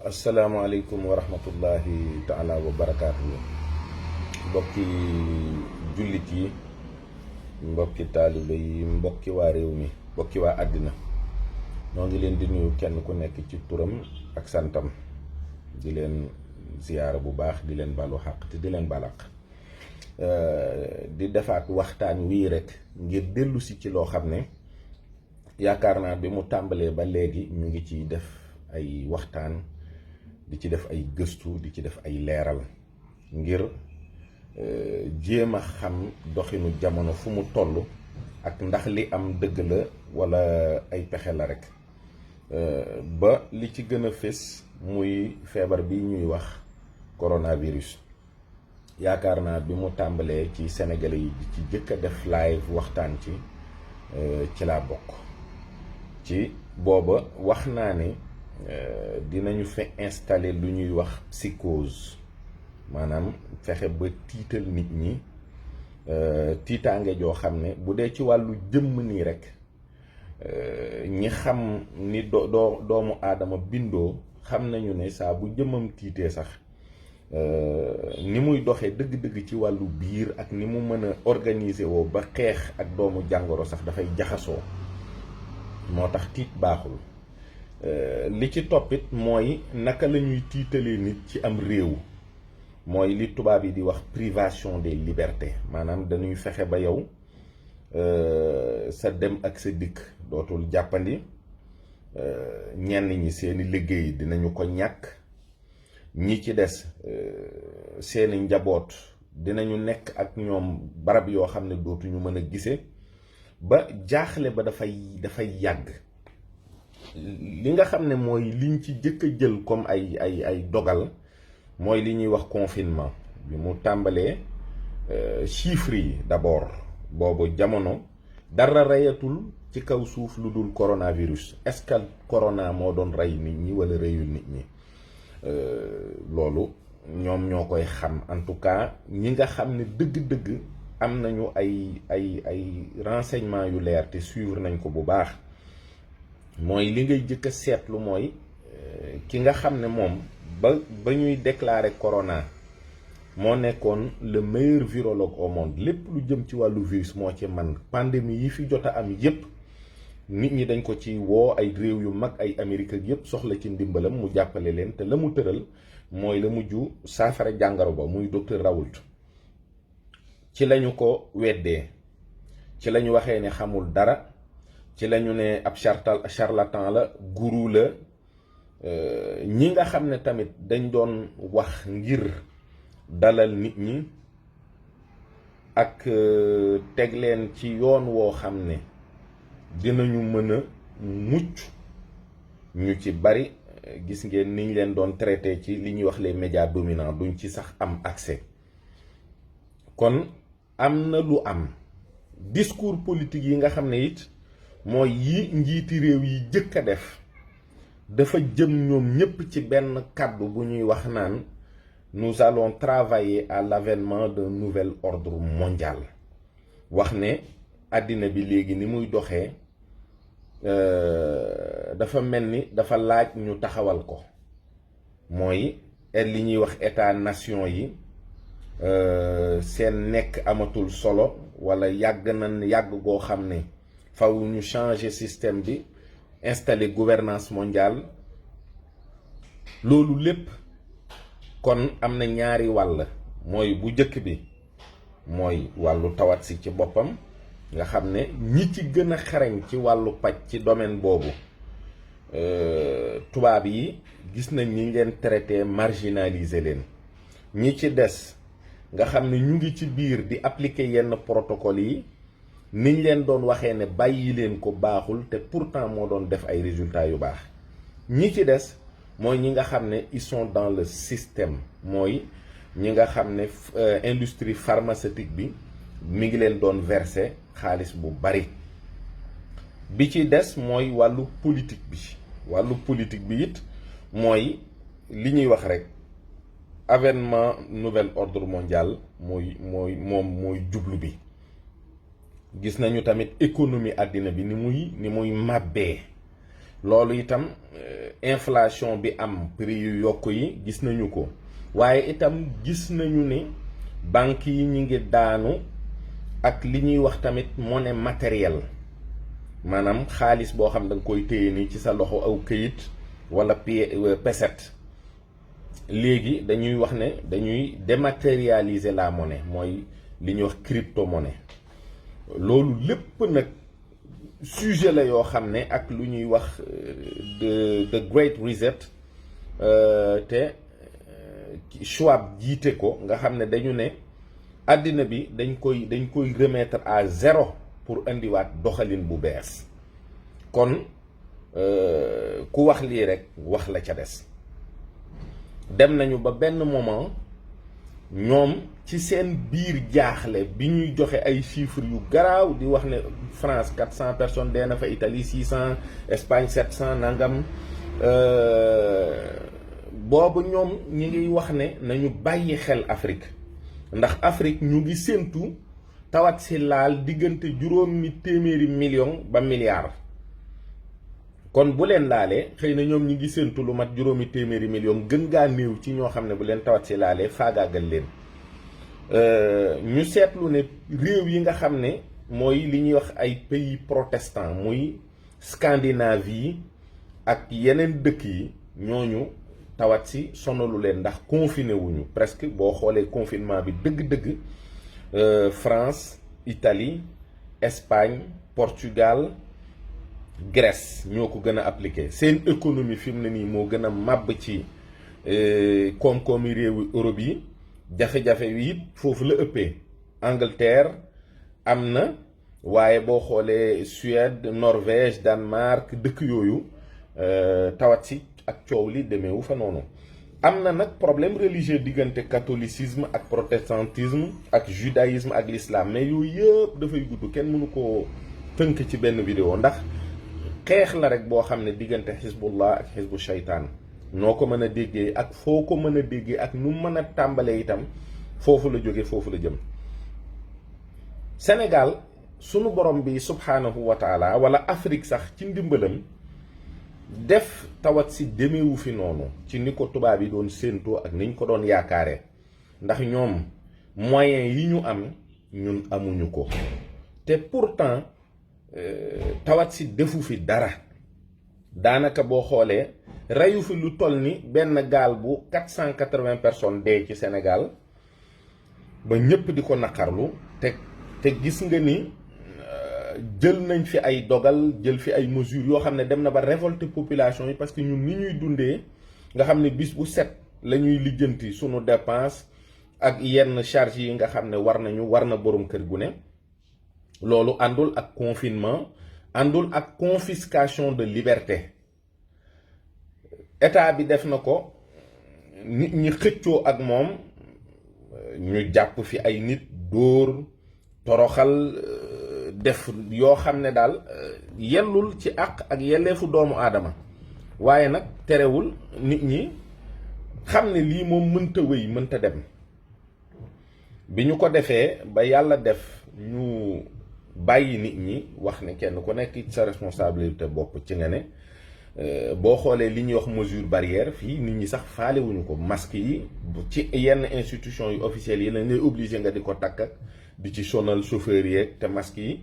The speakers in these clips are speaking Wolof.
asalaamaaleykum wa rahmatullahi taala wa barakaatu. mbokki jullit yi, mbokki taalibe yi, mbokki waa réew mi, mbokki waa àddina, ñoo ngi leen di nuyu kenn ku nekk ci turam ak santam, di leen ziyaara bu baax, di leen balu xaq te di leen balaq di defaat waxtaan wii rek ngir dellu si ci loo xam ne yaakaar naa bi mu tàmbalee ba léegi ñu ngi ciy def ay waxtaan, di ci def ay gëstu, di ci def ay leeral ngir jéem a xam doxinu jamono fu mu toll ak ndax li am dëgg la walla ay pexe la rek, ba li ci gën a fés muy feebar bi ñuy wax coronavirus. yaakaar naa bi mu tàmbalee ci Sénégalais yi ci jëkk a def live waxtaan ci laa bokk. ci booba wax naa ne dinañu fi installer lu ñuy wax psychose, maanaam fexe ba tiital nit ñi, tiitaange joo xam ne bu dee ci wàllu jëmm nii rek, ñi xam ni doomu aadama bindoo xam nañu ne saa bu jëmmam tiitee sax ni muy doxee dëgg-dëgg ci wàllu biir ak ni mu mën a organiser woo ba xeex ak doomu jàngoro sax dafay jaxasoo. moo tax tiit baaxul. li ci toppit mooy naka la ñuy tiitalee nit ci am réew, mooy li tubaab yi di wax privation des libertés, maanaam dañuy fexe ba yow sa dem ak sa dikk dootul jàppandi, ñenn ñi seeni liggéey dinañu ko ñàkk, ñi ci des seeni njaboot dinañu nekk ak ñoom barab yoo xam ne dootuñu mën a gise, ba jaaxle ba dafay yàgg. li nga xam ne mooy liñ ci jëkk a jël comme ay dogal mooy li ñuy wax confinement. bi mu tàmbalee chiffres yi d'abord, boobu jamono dara reyatul ci kaw suuf lu dul coronavirus. est-ce que corona moo doon rey nit ñi wala reyul nit ñi? loolu ñoom ñoo koy xam. en tout cas ñi nga xam ne dëgg-dëgg am nañu ay renseignements yu leer te suivre nañ ko bu baax, mooy li ngay jëkk a seetlu mooy ki nga xam ne moom ba ñuy déclarer corona moo nekkoon le meilleur virologue au monde. lépp lu jëm ci wàllu virus moo ci man. pandémie yi fi jot a am yépp nit ñi dañ ko ci woo, ay réew yu mag, ay Amérique ak yépp soxla ci ndimbalam mu jàppale leen, te la mu tëral mooy la mujj saafara jàngaro ba, muy docteur Raoult. ci lañu ko weddee, ci lañu waxee ne xamul dara, ci lañu ne ab charlatan la, guru la. ñi nga xam ne tamit dañ doon wax ngir dalal nit ñi ak teg leen ci yoon woo xam ne dinañu mën a mucc, ñu ci bari gis ngeen niñ leen doon traité ci li ñuy wax les médias dominants, duñ ci sax am accès. kon am na lu am discours politique yi nga xam ne it mooy yi njiiti réew yi jëkk a def, dafa jëm ñoom ñépp ci benn kàddu bu ñuy wax naan nous allons travailler à l'avènement d'un nouvel ordre mondial. wax ne àddina bi léegi ni muy doxee dafa mel ni dafa laaj ñu taxawal ko, mooy li ñuy wax état nation yi seen nekk amatul solo, walla yàgg goo xam ne faw ñu changer système bi, installer gouvernance mondiale. loolu lépp kon am na ñaari wàll, mooy bu jëkk bi mooy wàllu tawat si ci boppam, nga xam ne ñi ci gën a xarañ ci wàllu paj ci domaine boobu tubaab yi gis nañ ñi leen traité, marginaliser leen. ñi ci des nga xam ne ñu ngi ci biir di appliquer yenn protocole yi, niñ leen doon waxee ne bàyyi leen ko baaxul, te pourtant moo doon def ay résultats yu baax. ñi ci des mooy ñi nga xam ne ils sont dans le système, mooy ñi nga xam ne industrie pharmaceutique bi mi ngi leen doon verser xaalis bu bari. bi ci des mooy wàllu politique bi. wàllu politique bi it mooy li ñuy wax rek avènement nouvel ordre mondial mooy jublu bi. gis nañu tamit économie àddina bi ni muy màbbee. loolu itam inflation bi am, prix yu yokku yi gis nañu ko. waaye itam gis nañu ne banque yi ñi ngi daanu ak li ñuy wax tamit monnaie matérielle, maanaam xaalis boo xam da nga koy téye ni ci sa loxo aw këyit wala peset. léegi dañuy wax ne dañuy dématérialiser la monnaie, mooy li ñuy wax crypto-monnaie. loolu lépp nag sujet la yoo xam ne ak lu ñuy wax the Great Reset te Schwab jiite ko, nga xam ne dañu ne àddina bi dañ koy remettre à zéro pour indiwaat doxalin bu bees. kon ku wax lii rek wax la ca des. dem nañu ba benn moment ñoom ci seen biir jaaxle bi ñuy joxe ay chiffres yu garaaw di wax ne France 400 personnes dee na fa, Italie 600, Espagne 700 nangam. boobu ñoom ñi ngi wax ne nañu bàyyi xel Afrique, ndax Afrique ñu ngi séentu tawat si laal diggante juróomi téeméeri million ba milliard. kon bu leen laalee xëy na ñoom ñi ngi séentu lu mat juróomi téeméeri million, gën gaa néew ci ñoo xam ne bu leen tawat si laalee faagaagal leen. ñu seetlu ne réew yi nga xam ne mooy li ñuy wax ay pays protestants, muy Scandinavie ak yeneen dëkk yi, ñooñu tawat si sonalu leen ndax confiné wuñu. presque boo xoolee confinement bi dëgg-dëgg France, Italie, Espagne, Portugal, Grèce ñoo ko gën a appliqué. seen économie fi mu ne nii moo gën a màbb ci koom-koomi réewu Europe yi. jafe-jafe yi it foofu la ëppee. Angleterre am na, waaye boo xoolee Suède, Norvège, Danemark, dëkk yooyu tawat si ak coow li demeewu fa noonu. am na nag problème religieux diggante catholicisme ak protestantisme ak judaïsme ak l'islam, mais yooyu yëpp dafay gudd, kenn mënu koo tënk ci benn vidéo, ndax xeex la rek boo xam ne diggante xisbullah ak xisbu shaytaan. noo ko mën a déggee ak foo ko mën a déggee ak nu mën a tàmbalee itam foofu la jóge, foofu la jëm. Sénégal sunu borom bi subhanahu wa taala, wala Afrique sax ci ndimbalam, def tawat si demeewu fi noonu ci ni ko tubaab yi doon séentoo ak niñ ko doon yaakaare, ndax ñoom moyens yi ñu am ñun amuñu ko. te pourtant tawat si defu fi dara. daanaka boo xoolee reyu fi lu toll ni benn gaal bu 480 personnes dee ci Sénégal ba ñëpp di ko naqarlu. te gis nga ni jël nañ fi ay dogal, jël fi ay mesures yoo xam ne dem na ba révolter population yi, parce que ñun ni ñuy dundee nga xam ne bis bu set la ñuy lijjanti sunu dépense ak yenn charge yi nga xam ne war na borom kër gu ne. loolu àndul ak confinement, àndul ak confiscation de liberté. état bi def na ko, nit ñi xëccoo ak moom, ñu jàpp fi ay nit, dóor, toroxal, def yoo xam ne daal yellul ci àq ak yelleefu doomu aadama. waaye nag terewul nit ñi xam ne lii moom mënta wéy, mënta dem. bi ñu ko defee ba yàlla def ñu bàyyi nit ñi, wax ne kenn ku nekk sa responsabilité bopp ci nga ne. boo xoolee li ñuy wax mesure barrière fii, nit ñi sax faalewuñu ko. masque yi ci yenn institution yu officielles yi lañ lay obligé nga di ko takk ak di ci sonal chauffeur yeeg. te masque yi,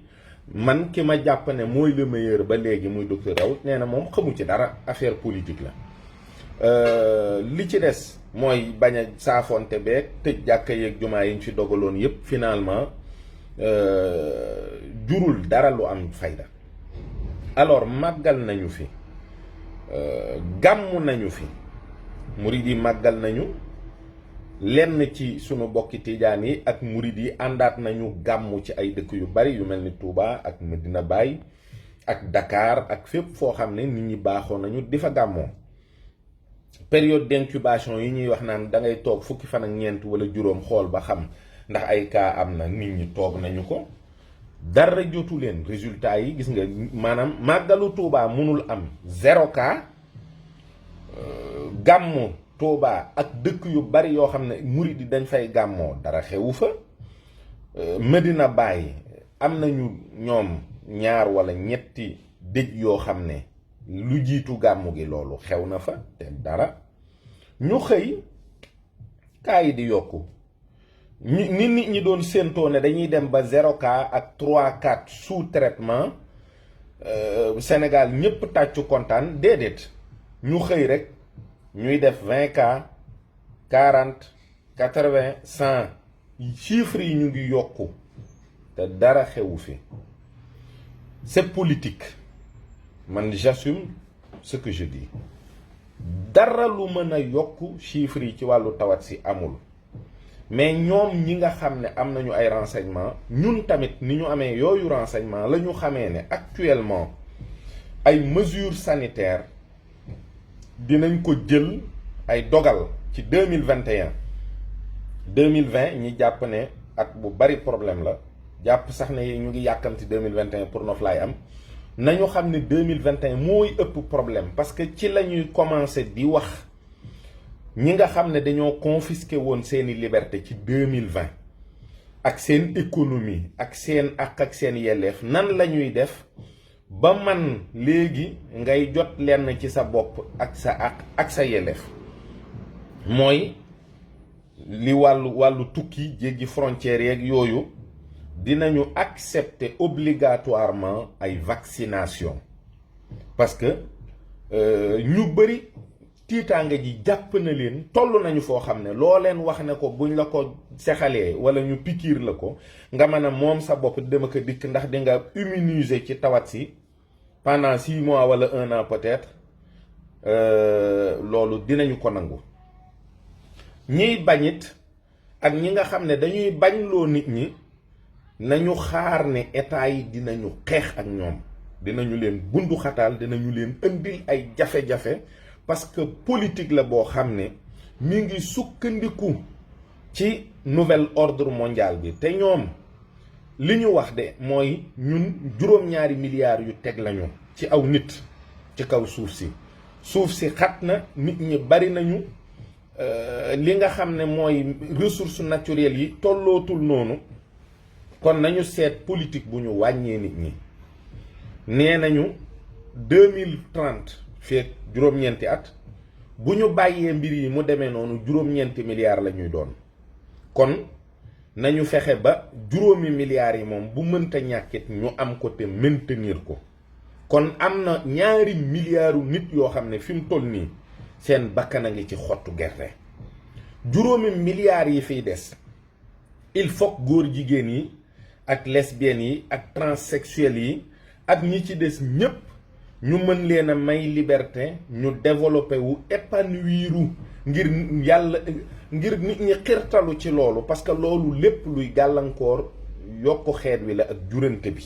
man ki ma jàpp ne mooy le meilleur ba léegi muy docteur Raoult, nee na moom xamu ci dara, affaire politique la. li ci des mooy bañ a saafonte beeg tëj jàkka yeeg jumaa yi ñu fi dogaloon yépp finalement jurul dara lu am fayda. alors màggal nañu fi, gàmmu nañu fi, murid yi màggal nañu, lenn ci sunu bokki tijaan yi ak murid yi àndaat nañu gàmmu ci ay dëkk yu bari yu mel ni Touba ak Medina Baye ak Dakar ak fépp foo xam ne nit ñi baaxoo nañu di fa gàmmoo. période d'incubation yi ñuy wax naan da ngay toog fukki fan ak ñeent wala juróom xool ba xam ndax ay cas am na, nit ñi toog nañu ko, dara jotu leen. résultat yi gis nga, maanaam màggalu Touba mënul am 0 cas, gàmmu Touba ak dëkk yu bari yoo xam ne murid yi dañ fay gàmmoo dara xewu fa. Medina Baye am nañu ñoom 2 wala ñetti dëj yoo xam ne lu jiitu gàmmu gi loolu xew na fa te dara. ñu xëy cas yi di yokku ni nit ñi doon séentoo ne dañuy dem ba 0 cas ak 3 4 sous traitement Sénégal ñëpp tàccu kontaan déedéet ñu xëy rek ñuy def 20 cas 40 80 100 chiffres yi ñu ngi yokku te dara xewu fi. C'est politique man j'assume ce que je dis dara lu mën a yokk chiffres yi ci wàllu tawat si amul mais ñoom ñi nga xam ne am nañu ay renseignements ñun tamit ni ñu amee yooyu renseignements la ñu xamee ne actuellement ay mesures sanitaires dinañ ko jël ay dogal ci 2021 2020 ñi jàpp ne at bu bari problème la jàpp sax ne ñu ngi yàkkamti 2021 pour noflaay am nañu xam ne 2021 mooy ëpp problème parce que ci la ñuy commencer di wax ñi nga xam ne dañoo confisqué woon seeni liberté ci 2020 ak seen économie ak seen ak seen yelleef nan la ñuy def ba man léegi ngay jot lenn ci sa bopp ak sa ak sa yelleef mooy li wàllu tukki jéggi frontières yeeg yooyu dinañu accepter obligatoirement ay vaccination parce que ñu bëri tiitaange ji jàpp na leen toll nañu foo xam ne loo leen wax ne ko buñ la ko sexalee wala ñu pikiir la ko nga mën a moom sa bopp dama ko dikk ndax di nga immuniser ci tawat si pendant 6 mois wala 1 an peut-être loolu dinañu ko nangu ñiy bañit ak ñi nga xam ne dañuy bañloo nit ñi nañu xaar ne état yi dinañu xeex ak ñoom dinañu leen bundu xataal dinañu leen indil ay jafe-jafe parce que politique la boo xam ne mi ngi sukkandiku ci nouvel ordre mondial bi te ñoom li ñu wax de mooy ñun juróom-ñaari milliards yu teg lañu ci aw nit ci kaw suuf si xat na nit ñi bari nañu li nga xam ne mooy ressources naturelles yi tollootul noonu kon nañu seet politique bu ñu wàññee nit ñi nee nañu 2030 feek juróom-ñeenti at bu ñu bàyyee mbir yi mu demee noonu juróom-ñeenti milliards la ñuy doon kon nañu fexe ba juróomi milliards yi moom bu mënta ñàkkit ñu am ko te maintenir ko kon am na ñaari milliards nit yoo xam ne fi mu toll nii seen bakkan a ngi ci xottu gerte juróomi milliards yi fiy des il faut góor jigéen yi ak lesbiennes yi ak transsexuels yi ak ñi ci des ñépp ñu mën leen a may liberté ñu développé wu épanouiru ngir yàlla ngir nit ñi xirtalu ci loolu parce que loolu lépp luy gàllankoor yokk xeet wi la ak jurante bi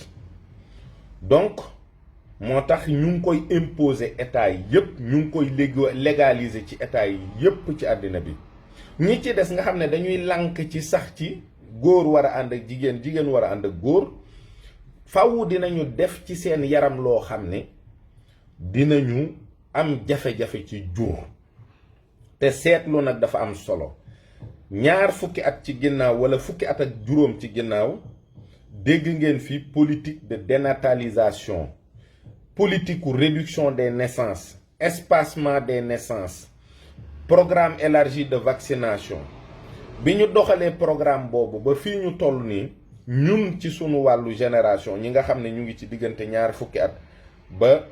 donc moo tax ñu ngi koy imposer état yi yépp ñu ngi koy légaliser ci état yi yépp ci àddina bi ñi ci des nga xam ne dañuy lànk ci sax ci góor war a ànd ak jigéen jigéen war a ànd ak góor faaw dinañu def ci seen yaram loo xam ne dinañu am jafe-jafe ci jur te seetlu nag dafa am solo ñaar fukki at ci ginnaaw wala fukki at ak juróom ci ginnaaw dégg ngeen fi politique de dénatalisation politique ou réduction des naissances espacement des naissances programme élargi de vaccination bi ñu doxalee programme boobu ba fii ñu toll nii ñun ci sunu wàllu génération ñi nga xam ne ñu ngi ci diggante ñaar fukki at ba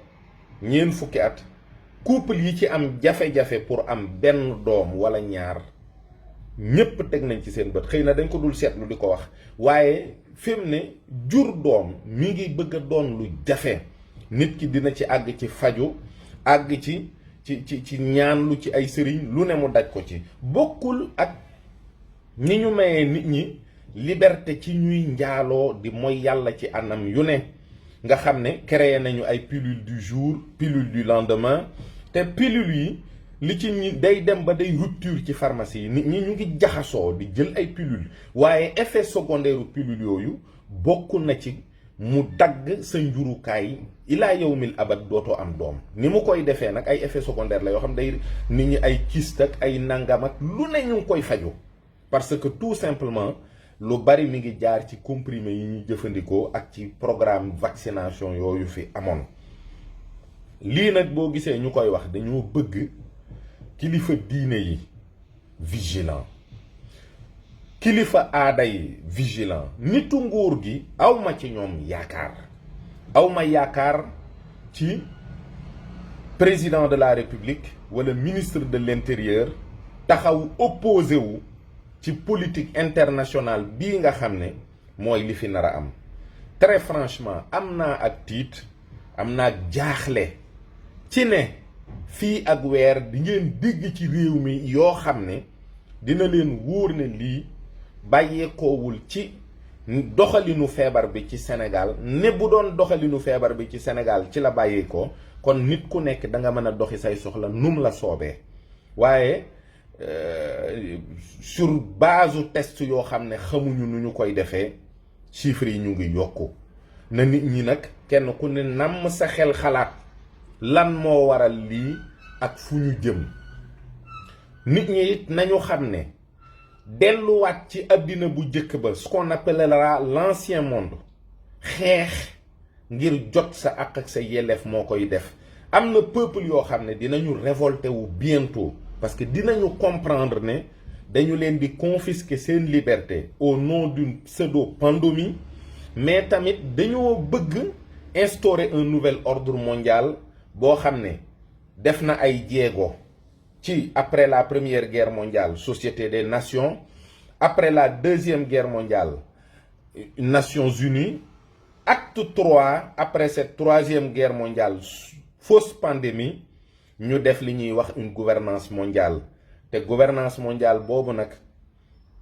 ñeen fukki at couple yi ci am jafe-jafe pour am benn doom wala ñaar ñépp teg nañ ci seen bët xëy na dañ ko dul seetlu di ko wax waaye fi mu ne jur doom mi ngi bëgg a doon lu jafe nit ki dina ci àgg ci faju àgg ci ñaan lu ci ay sëriñ lu ne mu daj ko ci bokkul ak ni ñu mayee nit ñi liberté ci ñuy njaaloo di mooy yàlla ci anam yu ne nga xam ne créé nañu ay pilule du jour pilule du lendemain te pilule yi li ci ñi day dem ba day rupture ci pharmacie yi nit ñi ñu ngi jaxasoo di jël ay pilule waaye effet secondaire u pilule yooyu bokk na ci mu dagg sa njurukaay ilaa yawmil abad dootoo am doom ni mu koy defee nag ay effet secondaire la yoo xam day nit ñi ay kyste ak ay nangam ak lu ne ñu ngi koy faju parce que tout simplement lu bari mi ngi jaar ci comprimé yi ñuy jëfandikoo ak ci programme vaccination yooyu fi amoon lii nag boo gisee ñu koy wax dañoo bëgg kilifa diine yi vigilant, kilifa aada yi vigilant. nitu nguur gi awma ci ñoom yaakaar, awma yaakaar ci président de la république wala ministre de l'intérieur taxaw opposé wu ci politique internationale bii nga xam ne mooy li fi nar a am. très franchement am naa ak tiit, am naa ak jaaxle ci ne fii ak weer di ngeen dégg ci réew mi yoo xam ne dina leen wóor ne lii bàyyeekoowul ci doxalinu feebar bi ci Sénégal. ne bu doon doxalinu feebar bi ci Sénégal ci la bàyyeekoo kon nit ku nekk da nga mën a doxi say soxla num la soobee. waaye sur base test yoo xam ne xamuñu nu ñu koy defee, chiffres yi ñu ngi yokku. na nit ñi nag kenn ku ne namm sa xel xalaat lan moo waral lii ak fu ñu jëm. nit ñi it nañu xam ne delluwaat ci àddina bu jëkk ba, ce qu'on appellera l'ancien monde, xeex ngir jot sa àq ak sa yelleef moo koy def. am na peuple yoo xam ne dinañu révolter wu bientôt parce que dinañu comprendre ne dañu leen di confisquer seen liberté au nom d'une pseudo-pandémie, mais tamit dañoo bëgg instaurer un nouvel ordre mondial boo xam ne def na ay jéego ci après la première guerre mondiale, Société des Nations, après la deuxième guerre mondiale, Nations Unies, acte 3 après cette troisième guerre mondiale, fausse pandémie, ñu def li ñuy wax une gouvernance mondiale. te gouvernance mondiale boobu nag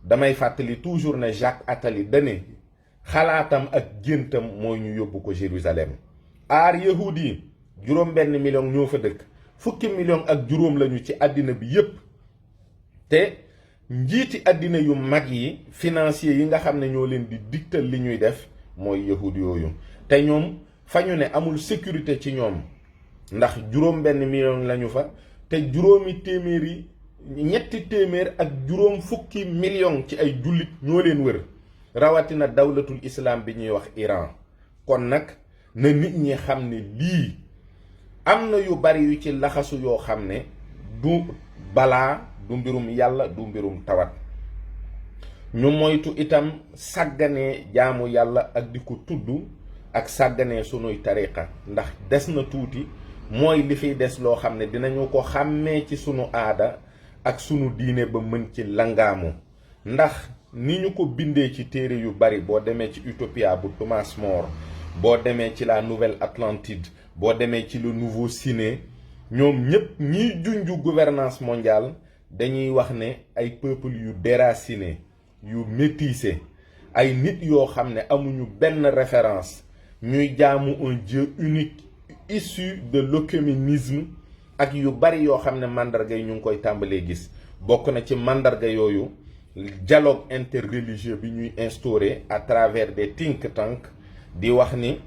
damay fàttali toujours ne Jacques Attali dane xalaatam ak géntam mooy ñu yóbbu ko Jérusalem. aar yahud yi juróom-benn million ñoo fa dëkk, fukki million ak juróom lañu ci àddina bi yépp. te njiiti àddina yu mag yi financier yi nga xam ne ñoo leen di digtal li ñuy def mooy yahud yooyu. te ñoom fa ñu ne amul sécurité ci ñoom ndax juróom-benn million lañu fa, te ñetti téeméer ak juróom fukki million ci ay jullit ñoo leen wër, rawatina dawlatul islam bi ñuy wax Iran. kon nag na nit ñi xam ne lii am na yu bari yu ci laxasu yoo xam ne du balaa, du mbirum yàlla, du mbirum tawat. ñu moytu itam sàgganee jaamu yàlla ak di ko tudd ak sàgganee sunuy tariqa, ndax des na tuuti mooy li fiy des loo xam ne dinañu ko xàmmee ci sunu aada ak sunu diine ba mën ci langaamu. ndax ni ñu ko bindee ci téere yu bari, boo demee ci Utopia bu Thomas More, boo demee ci la Nouvelle Atlantide, boo demee ci le Nouveau Ciné, ñoom ñépp ñiy junju gouvernance mondiale dañuy wax ne ay peuple yu déraciné, yu métissé, ay nit yoo xam ne amuñu benn référence, ñuy jaamu un Dieu unique issu de l'œcuménisme, ak yu bari yoo xam ne mandarga yi ñu ngi koy tàmbalee gis. bokk na ci mandarga yooyu dialogue interreligieux bi ñuy instaurer à travers des think tanks, di wax ni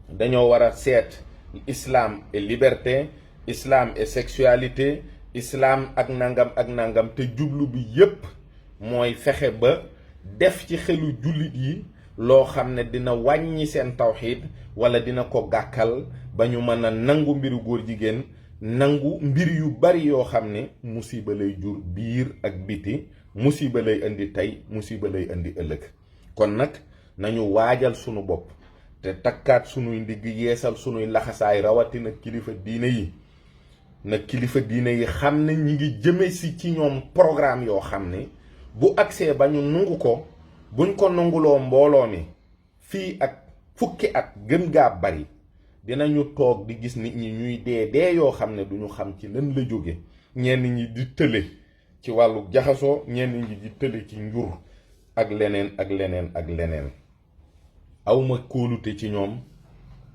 dañoo war a seet islam et liberté, islam et sexualité, islam ak nangam te jublu bi yépp mooy fexe ba def ci xelu jullit yi loo xam ne dina wàññi seen tawxiid wala dina ko gàkkal ba ñu mën a nangu mbiru góor jigéen, nangu mbir yu bari yoo xam ne musiba lay jur biir ak biti, musiba lay indi tey, musiba lay indi ëllëg. kon nag nañu waajal sunu bopp te takkaat sunuy ndigg, yeesal sunuy laxasaay, rawatina kilifa diine yi. na kilifa diine yi xam ne ñi ngi jëme si ci ñoom programme yoo xam ne bu agsee ba ñu nungu ko, buñ ko nunguloo mbooloo mi fii ak fukki at gën gaa bari, dinañu toog di gis nit ñi ñuy dee yoo xam ne duñu xam ci lan la jóge. ñenn ñi di tële ci wàllu jaxasoo, ñenn ñi di tële ci njur ak leneen. awma kóolute ci ñoom,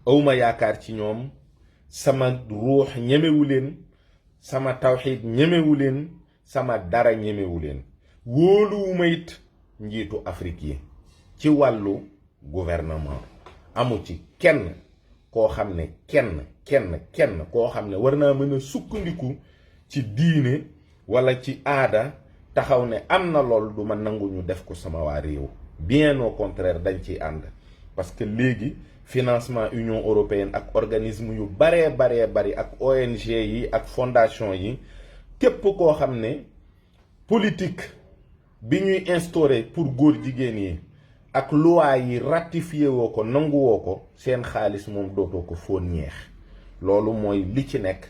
awma yaakaar ci ñoom, sama ruux ñemewu leen, sama tawxiid ñemewu leen, sama dara ñemewu leen. wóoluwuma it njiitu Afrique yi ci wàllu gouvernement. amu ci kenn koo xam ne kenn koo xam ne war naa mën a sukkandiku ci diine wala ci aada taxaw ne am na lool du ma nangu ñu def ko sama waa réew. bien au contraire dañ ciy ànd, parce que léegi financement Union européenne ak organisme yu baree bari ak ONG yi ak fondation yi képp koo xam ne politique bi ñuy instauré pour góor jigéen yi ak loi yi ratifié woo ko nangu woo ko seen xaalis moom dootoo ko foon ñeex loolu mooy li ci nekk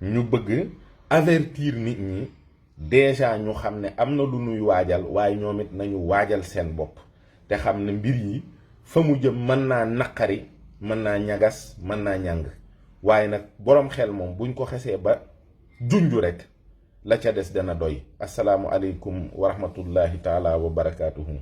ñu bëgg avertir nit ñi déjà ñu xam ne am na lu nuy waajal waaye ñoom it nañu waajal seen bopp te xam ne mbir yi fa mu jëm mën naa naqari mën naa ñagas mën naa ñàng waaye nag boroom xel moom buñ ko xesee ba junju rek la ca des dana doy asalaamu aleykum wa rahmatullahi taala wa barakaatuhu